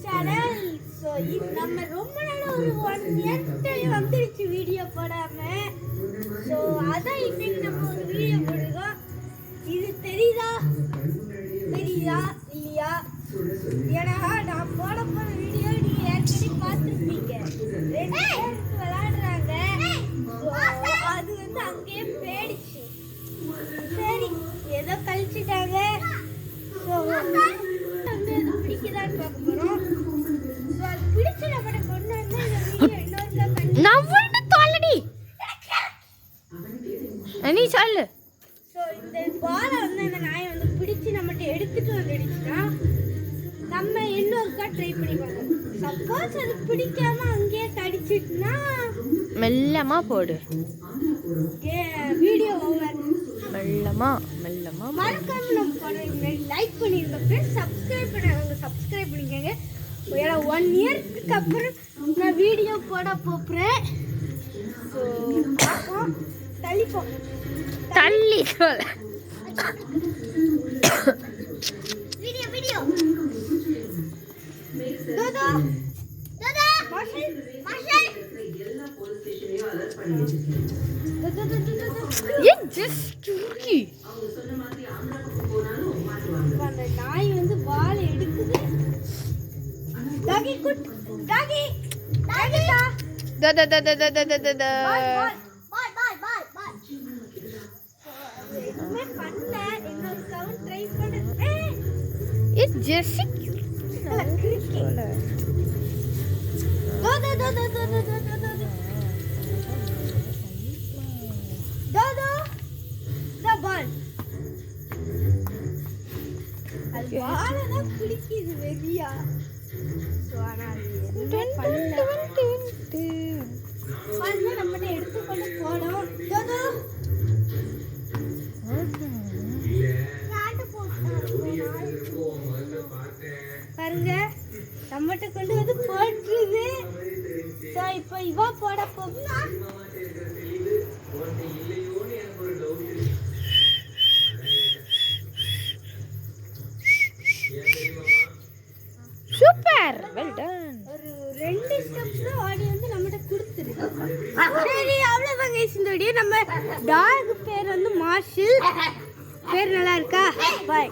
Channel. So நம்ம ரொம்ப நாள் ஒரு 1 இயர் வந்துருச்சு வீடியோ போடாம. ஸோ அதான் இன்னைக்கு நம்ம ஒரு வீடியோ போடுறோம். இது தெரியுதா இல்லையா? ஏன்னா நான் போட போற வீடியோ நீங்க ஏற்கனவே பார்த்துருப்பீங்க. 2 பேர் விளையாடுறாங்க. அது வந்து அங்கேயே போயிடுச்சு. சரி ஏதோ கழிச்சிட்டாங்க. ஸோ வந்து பிடிக்குதான்னு பார்க்க போறோம். ஸோ அது பிடிச்ச நம்மளை கொண்டு வந்து இந்த வீடியோ இன்னொரு நவ்வளவு தோலடி நீ சொல்லு. ஸோ இந்த பாலை வந்து அந்த நாயை வந்து பிடிச்சி நம்மகிட்ட எடுத்துட்டு வந்துடுச்சுன்னா நம்ம இன்னொருக்கா ட்ரை பண்ணி பார்க்கணும். சப்போஸ் அது பிடிக்காம அங்கேயே தடிச்சிட்டுனா மெல்லமா போடு. Video over. மெல்லமா மறக்காம நம்ம போடுறீங்க லைக் பண்ணிருங்க ஃப்ரெண்ட்ஸ். சப்ஸ்கிரைப் பண்ணாங்க சப்ஸ்கிரைப் பண்ணிக்கங்க. ஏன்னா 1 இயருக்கு அப்புறம் நான் வீடியோ போட போறேன். ஸோ தள்ளி சொல்ல வீடியோ தோதா மார்ஷல் எல்லா போலீஸ் ஸ்டேஷனையும் அலர்ட் பண்ணிடுச்சு. ஏ ஜஸ்ட் டூக்கி அவங்க சொன்ன மாதிரி ஆந்திராக்கு போனாலும் மாட்டுவாங்க. அந்த நாய் வந்து வாளை எடுக்குது. டாகி குட் டாகி டாகி It's just நம்ம எடுத்துக்கொண்டு போனோம். பாருங்க நம்மகிட்ட கொண்டு வந்து போட்டுருது. ஸோ இப்போ இவா போட போகுதா? Super well done. ஒரு 2 ஸ்டெப்ஸ் தான் ஆடி வந்து நம்மகிட்ட கொடுத்துருக்கு. சரி அவ்வளோதான் கைஸ் இந்த வீடியோ. நம்ம டாக் பேர் வந்து மார்ஷல். பேர் நல்லா இருக்கா? பாய்.